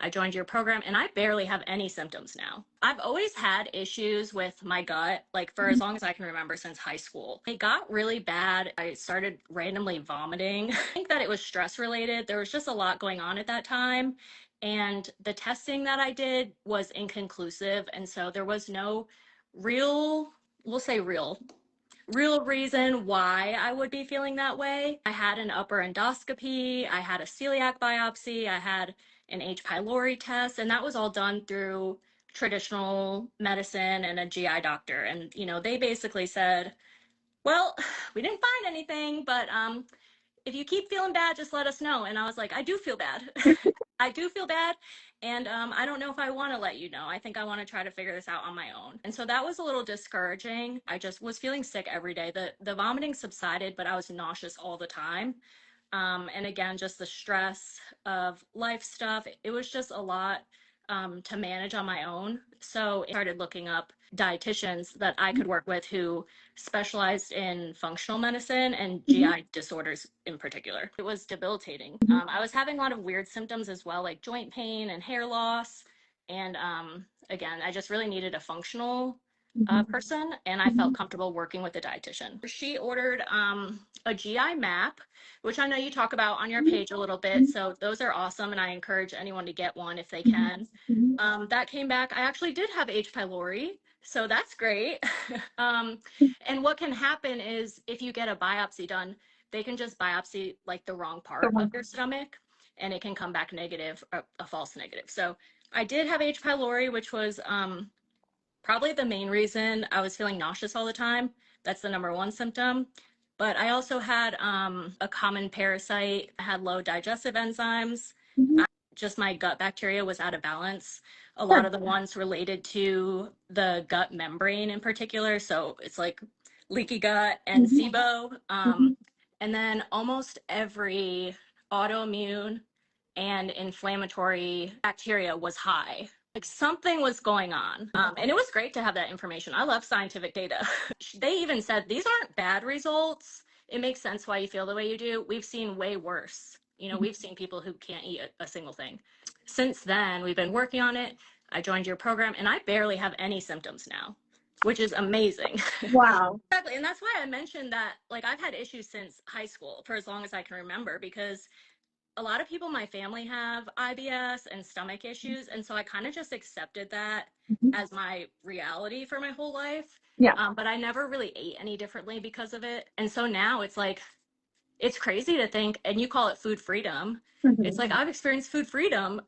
I joined your program and I barely have any symptoms now. I've always had issues with my gut, like for as long as I can remember since high school. It got really bad. I started randomly vomiting. I think that it was stress related. There was just a lot going on at that time. And the testing that I did was inconclusive. And so there was no real, we'll say real reason why I would be feeling that way. I had an upper endoscopy, I had a celiac biopsy, I had an H. pylori test, and that was all done through traditional medicine and a GI doctor. And, they basically said, well, we didn't find anything, but if you keep feeling bad, just let us know. And I was like, I do feel bad. I do feel bad. And I don't know if I want to let you know. I think I want to try to figure this out on my own. And so that was a little discouraging. I just was feeling sick every day. The vomiting subsided, but I was nauseous all the time. And again, just the stress of life stuff. It was just a lot to manage on my own. So I started looking up dietitians that I could work with who specialized in functional medicine and GI disorders in particular. It was debilitating. I was having a lot of weird symptoms as well, like joint pain and hair loss. And again, I just really needed a functional person, and I felt comfortable working with a dietitian. She ordered a GI map, which I know you talk about on your page a little bit. So those are awesome, and I encourage anyone to get one if they can. That came back. I actually did have H. pylori, so that's great. And what can happen is if you get a biopsy done, they can just biopsy like the wrong part of your stomach, and it can come back negative, a false negative. So I did have H. pylori, which was probably the main reason I was feeling nauseous all the time. That's the number one symptom. But I also had a common parasite. I had low digestive enzymes. Just my gut bacteria was out of balance. A lot of the ones related to the gut membrane in particular. So it's like leaky gut and SIBO. And then almost every autoimmune and inflammatory bacteria was high. Like something was going on. And it was great to have that information. I love scientific data. They even said, these aren't bad results. It makes sense why you feel the way you do. We've seen way worse. We've seen people who can't eat a single thing. Since then, we've been working on it. I joined your program and I barely have any symptoms now, which is amazing. Wow. Exactly. And that's why I mentioned that, like, I've had issues since high school for as long as I can remember, because a lot of people in my family have IBS and stomach issues. And so I kind of just accepted that as my reality for my whole life. Yeah. But I never really ate any differently because of it. And so now it's like, it's crazy to think, and you call it food freedom. It's like, I've experienced food freedom